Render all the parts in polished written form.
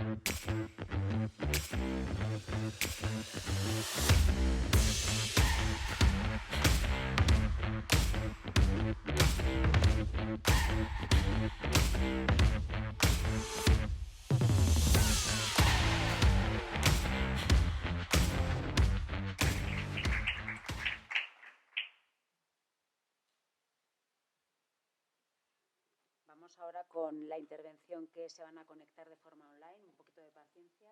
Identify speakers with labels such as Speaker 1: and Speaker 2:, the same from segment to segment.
Speaker 1: Vamos ahora con la intervención que se van a conectar de forma online. Un poquito de paciencia.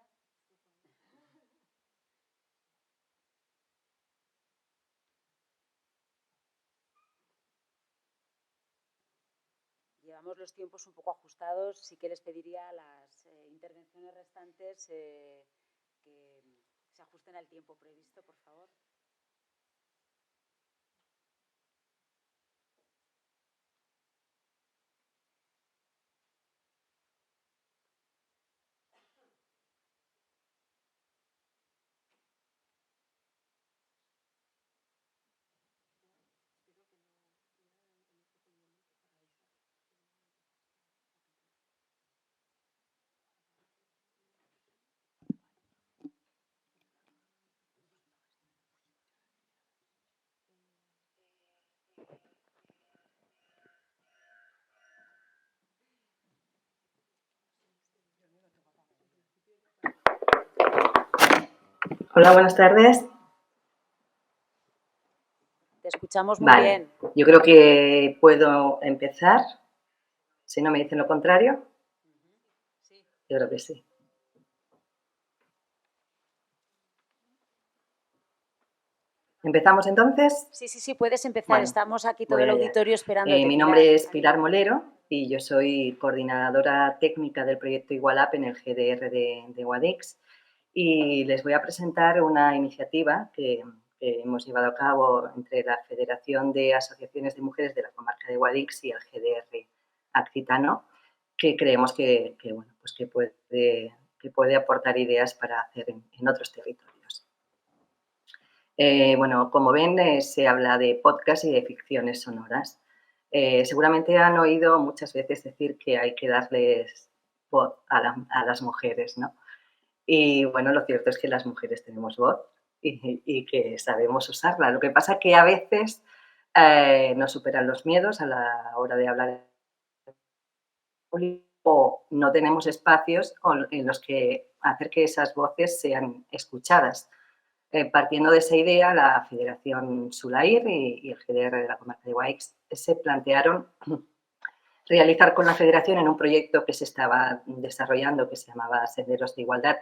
Speaker 1: Llevamos los tiempos un poco ajustados. Sí que les pediría a las intervenciones restantes que se ajusten al tiempo previsto, por favor.
Speaker 2: Hola, buenas tardes.
Speaker 1: Te escuchamos muy bien.
Speaker 2: Yo creo que puedo empezar. Si no me dicen lo contrario.
Speaker 1: Sí.
Speaker 2: Yo creo que sí. ¿Empezamos entonces?
Speaker 1: Sí, puedes empezar.
Speaker 2: Bueno,
Speaker 1: Estamos aquí todo el auditorio esperando.
Speaker 2: Mi nombre es Pilar Molero y yo soy coordinadora técnica del proyecto Igual Up en el GDR de Guadix, y les voy a presentar una iniciativa que hemos llevado a cabo entre la Federación de Asociaciones de Mujeres de la Comarca de Guadix y el GDR Accitano, que creemos que puede aportar ideas para hacer en otros territorios. Bueno, como ven, se habla de podcast y de ficciones sonoras. Seguramente han oído muchas veces decir que hay que darles voz a las mujeres, ¿no? Y bueno, lo cierto es que las mujeres tenemos voz y que sabemos usarla. Lo que pasa es que a veces nos superan los miedos a la hora de hablar en público, o no tenemos espacios en los que hacer que esas voces sean escuchadas. Partiendo de esa idea, la Federación Sulair y el GDR de la Comarca de Guadix se plantearon realizar con la Federación, en un proyecto que se estaba desarrollando que se llamaba Senderos de Igualdad,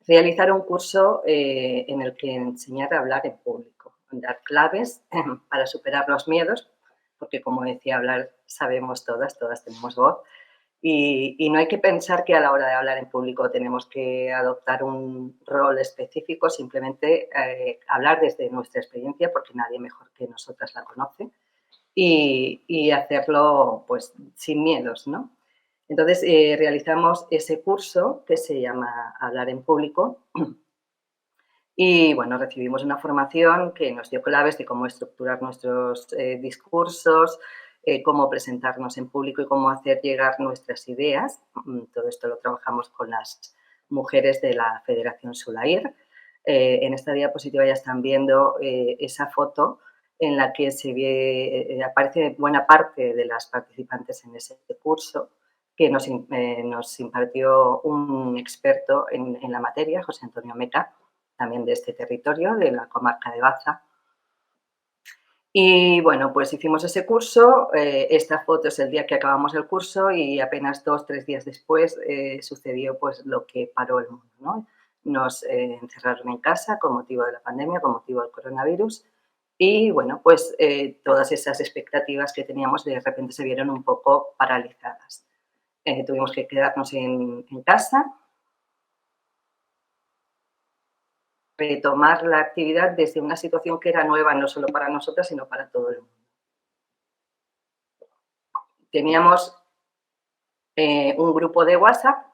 Speaker 2: realizar un curso en el que enseñar a hablar en público, dar claves para superar los miedos, porque como decía, hablar sabemos todas tenemos voz. Y no hay que pensar que a la hora de hablar en público tenemos que adoptar un rol específico, simplemente hablar desde nuestra experiencia, porque nadie mejor que nosotras la conoce, y hacerlo pues sin miedos, ¿no? Entonces realizamos ese curso que se llama Hablar en Público y bueno, recibimos una formación que nos dio claves de cómo estructurar nuestros discursos, cómo presentarnos en público y cómo hacer llegar nuestras ideas. Todo esto lo trabajamos con las mujeres de la Federación Sulair. En esta diapositiva ya están viendo esa foto en la que se ve, aparece buena parte de las participantes en ese curso que nos impartió un experto en la materia, José Antonio Meca, también de este territorio, de la comarca de Baza. Y bueno, pues hicimos ese curso. Esta foto es el día que acabamos el curso y apenas 2 o 3 días después sucedió pues lo que paró el mundo, ¿no? Nos encerraron en casa con motivo de la pandemia, con motivo del coronavirus, y bueno, pues todas esas expectativas que teníamos de repente se vieron un poco paralizadas. Tuvimos que quedarnos en casa, retomar la actividad desde una situación que era nueva no solo para nosotras, sino para todo el mundo. Teníamos un grupo de WhatsApp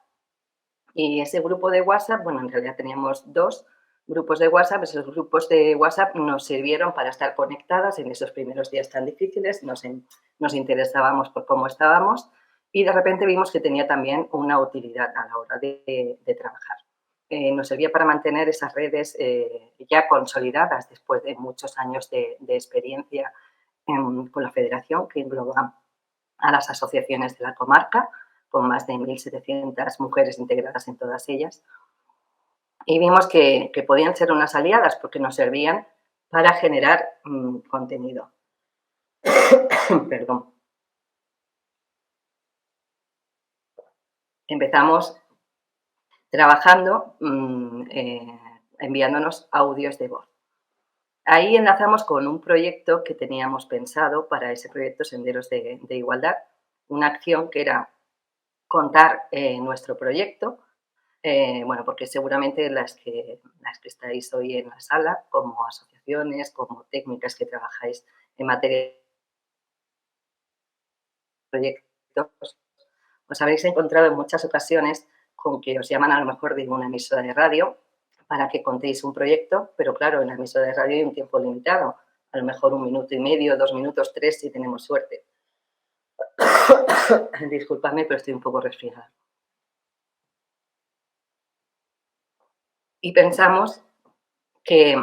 Speaker 2: y ese grupo de WhatsApp, bueno, en realidad teníamos 2 grupos de WhatsApp. Esos grupos de WhatsApp nos sirvieron para estar conectadas en esos primeros días tan difíciles. Nos interesábamos por cómo estábamos y de repente vimos que tenía también una utilidad a la hora de trabajar. Nos servía para mantener esas redes ya consolidadas después de muchos años de experiencia con la federación, que engloba a las asociaciones de la comarca, con más de 1.700 mujeres integradas en todas ellas. Y vimos que podían ser unas aliadas porque nos servían para generar contenido. Perdón. Empezamos trabajando enviándonos audios de voz. Ahí enlazamos con un proyecto que teníamos pensado para ese proyecto Senderos de Igualdad, una acción que era contar nuestro proyecto, bueno, porque seguramente las que estáis hoy en la sala, como asociaciones, como técnicas que trabajáis en materia de proyectos, os habréis encontrado en muchas ocasiones con que os llaman a lo mejor de una emisora de radio para que contéis un proyecto, pero claro, en la emisora de radio hay un tiempo limitado, a lo mejor 1 minuto y medio, 2 minutos, 3 si tenemos suerte. Disculpadme, pero estoy un poco resfriada. Y pensamos que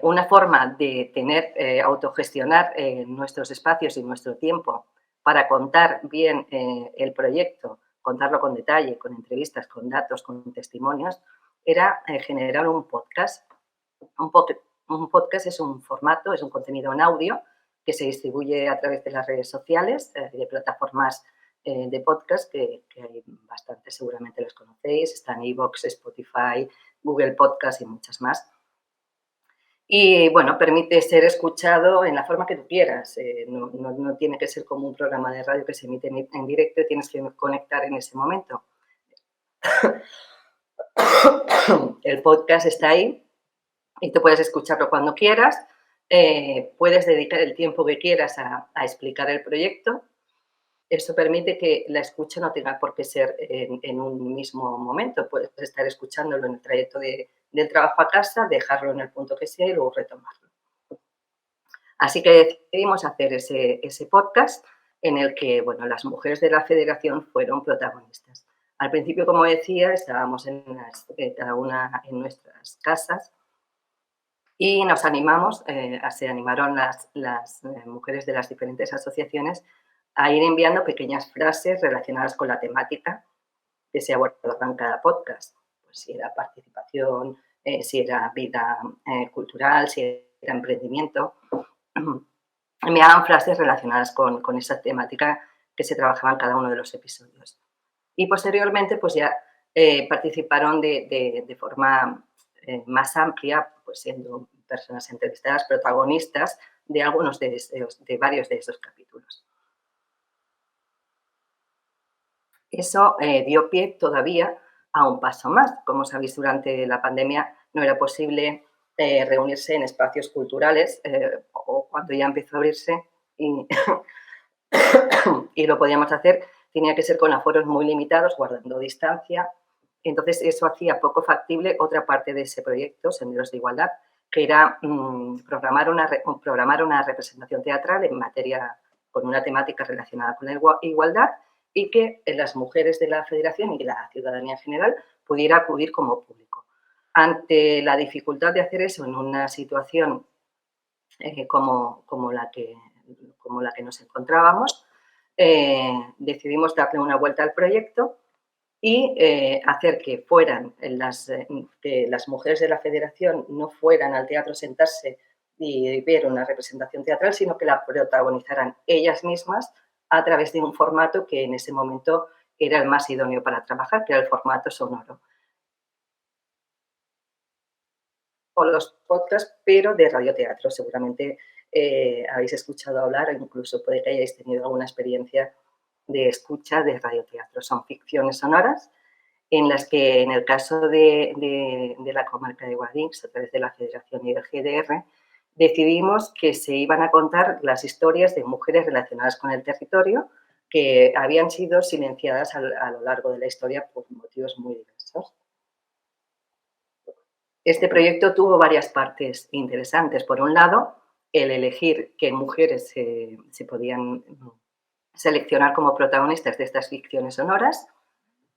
Speaker 2: una forma de autogestionar nuestros espacios y nuestro tiempo para contar bien el proyecto, contarlo con detalle, con entrevistas, con datos, con testimonios, era generar un podcast. Un podcast es un formato, es un contenido en audio que se distribuye a través de las redes sociales, de plataformas de podcast, que hay bastantes, seguramente los conocéis, están iVoox, Spotify, Google Podcast y muchas más. Y, bueno, permite ser escuchado en la forma que tú quieras. No tiene que ser como un programa de radio que se emite en directo y tienes que conectar en ese momento. El podcast está ahí y tú puedes escucharlo cuando quieras. Puedes dedicar el tiempo que quieras a explicar el proyecto. Esto permite que la escucha no tenga por qué ser en un mismo momento. Puedes estar escuchándolo en el trayecto del trabajo a casa, dejarlo en el punto que sea y luego retomarlo. Así que decidimos hacer ese podcast en el que, bueno, las mujeres de la federación fueron protagonistas. Al principio, como decía, estábamos cada una en nuestras casas y nos animamos, se animaron las mujeres de las diferentes asociaciones a ir enviando pequeñas frases relacionadas con la temática que se abordaba en cada podcast. Pues si era participación, si era vida cultural, si era emprendimiento. Enviaban frases relacionadas con esa temática que se trabajaba en cada uno de los episodios. Y posteriormente, pues ya participaron de forma más amplia, pues siendo personas entrevistadas, protagonistas de algunos de varios de esos capítulos. Eso dio pie todavía a un paso más. Como sabéis, durante la pandemia no era posible reunirse en espacios culturales o cuando ya empezó a abrirse y, y lo podíamos hacer, tenía que ser con aforos muy limitados, guardando distancia. Entonces, eso hacía poco factible otra parte de ese proyecto, Senderos de Igualdad, que era programar una representación teatral en materia, con una temática relacionada con la igualdad y que las mujeres de la federación y la ciudadanía en general pudiera acudir como público. Ante la dificultad de hacer eso en una situación como la que nos encontrábamos, decidimos darle una vuelta al proyecto y hacer que las mujeres de la federación no fueran al teatro a sentarse y ver una representación teatral, sino que la protagonizaran ellas mismas a través de un formato que en ese momento era el más idóneo para trabajar, que era el formato sonoro. O los podcasts, pero de radioteatro. Seguramente habéis escuchado hablar, incluso puede que hayáis tenido alguna experiencia de escucha de radioteatro. Son ficciones sonoras en las que, en el caso de la comarca de Guadix, a través de la Federación y del GDR, decidimos que se iban a contar las historias de mujeres relacionadas con el territorio que habían sido silenciadas a lo largo de la historia por motivos muy diversos. Este proyecto tuvo varias partes interesantes. Por un lado, el elegir qué mujeres se seleccionar como protagonistas de estas ficciones sonoras,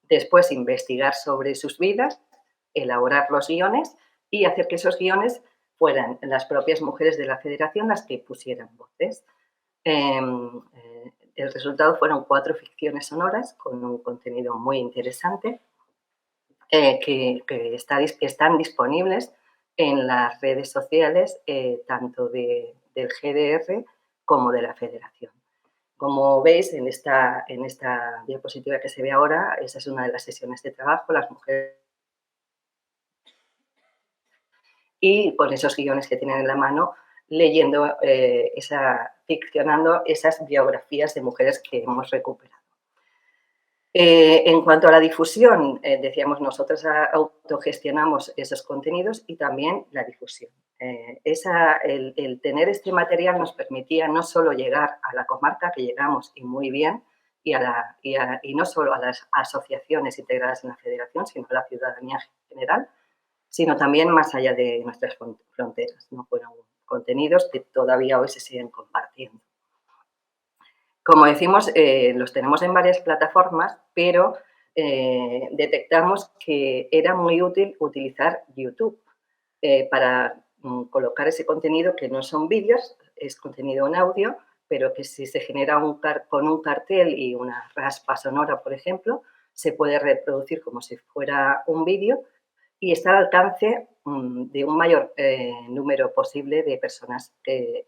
Speaker 2: después investigar sobre sus vidas, elaborar los guiones y hacer que esos guiones fueran las propias mujeres de la federación las que pusieran voces. El resultado fueron 4 ficciones sonoras con un contenido muy interesante que están disponibles en las redes sociales tanto del GDR como de la federación. Como veis en esta diapositiva que se ve ahora, esa es una de las sesiones de trabajo, las mujeres, y con esos guiones que tienen en la mano, leyendo, ficcionando esas biografías de mujeres que hemos recuperado. En cuanto a la difusión, decíamos, nosotros autogestionamos esos contenidos y también la difusión. El tener este material nos permitía no solo llegar a la comarca, que llegamos y muy bien, y no solo a las asociaciones integradas en la federación, sino a la ciudadanía en general, sino también más allá de nuestras fronteras, ¿no? Fueron contenidos que todavía hoy se siguen compartiendo. Como decimos, los tenemos en varias plataformas, pero detectamos que era muy útil utilizar YouTube para colocar ese contenido que no son vídeos, es contenido en audio, pero que si se genera con un cartel y una raspa sonora, por ejemplo, se puede reproducir como si fuera un vídeo y está al alcance de un mayor número posible de personas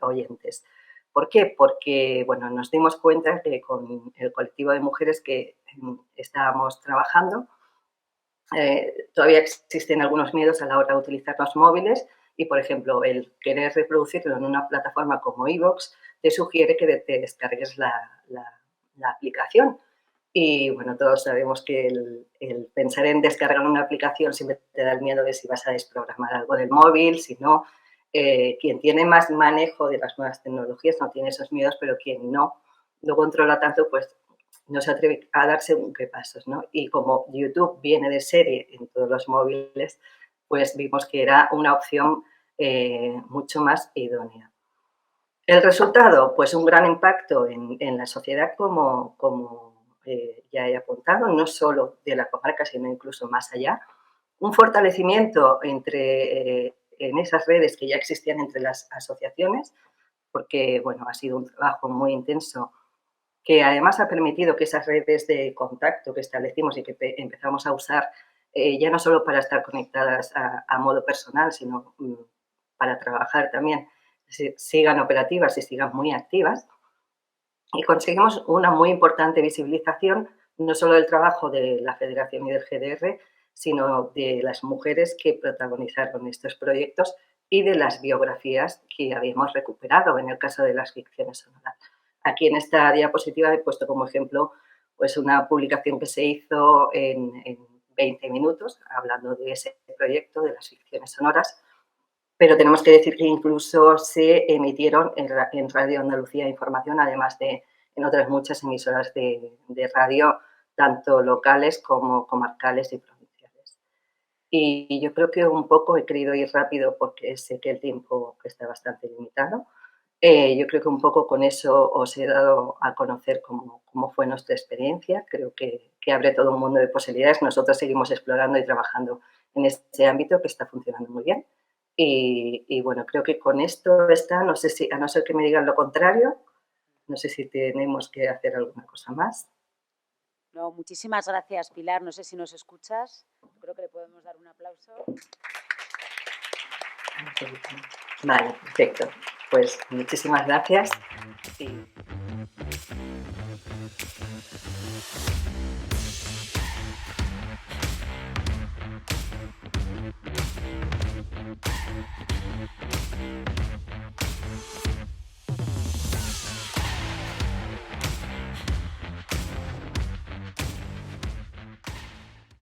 Speaker 2: oyentes. ¿Por qué? Porque bueno, nos dimos cuenta que con el colectivo de mujeres que estábamos trabajando, todavía existen algunos miedos a la hora de utilizar los móviles y, por ejemplo, el querer reproducirlo en una plataforma como iVoox te sugiere que te descargues la aplicación. Y bueno, todos sabemos que el pensar en descargar una aplicación siempre te da el miedo de si vas a desprogramar algo del móvil, si no. Quien tiene más manejo de las nuevas tecnologías no tiene esos miedos, pero quien no lo controla tanto, pues no se atreve a dar según qué pasos, ¿no? Y como YouTube viene de serie en todos los móviles, pues vimos que era una opción mucho más idónea. El resultado, pues un gran impacto en la sociedad como ya he apuntado, no solo de la comarca, sino incluso más allá. Un fortalecimiento en esas redes que ya existían entre las asociaciones, porque bueno, ha sido un trabajo muy intenso que además ha permitido que esas redes de contacto que establecimos y que empezamos a usar ya no solo para estar conectadas a modo personal, sino para trabajar también, sigan operativas y sigan muy activas. Y conseguimos una muy importante visibilización, no solo del trabajo de la Federación y del GDR, sino de las mujeres que protagonizaron estos proyectos y de las biografías que habíamos recuperado en el caso de las ficciones sonoras. Aquí en esta diapositiva he puesto como ejemplo pues una publicación que se hizo en 20 minutos, hablando de ese proyecto de las ficciones sonoras, pero tenemos que decir que incluso se emitieron en Radio Andalucía Información, además de en otras muchas emisoras de radio, tanto locales como comarcales y provinciales. Y yo creo que un poco he querido ir rápido porque sé que el tiempo está bastante limitado. Yo creo que un poco con eso os he dado a conocer cómo fue nuestra experiencia. Creo que abre todo un mundo de posibilidades. Nosotros seguimos explorando y trabajando en este ámbito que está funcionando muy bien. Y bueno, creo que con esto está, no sé si, a no ser que me digan lo contrario, no sé si tenemos que hacer alguna cosa más.
Speaker 1: No, muchísimas gracias, Pilar. No sé si nos escuchas. Creo que le podemos dar un aplauso.
Speaker 2: Vale, perfecto. Pues muchísimas gracias. Sí.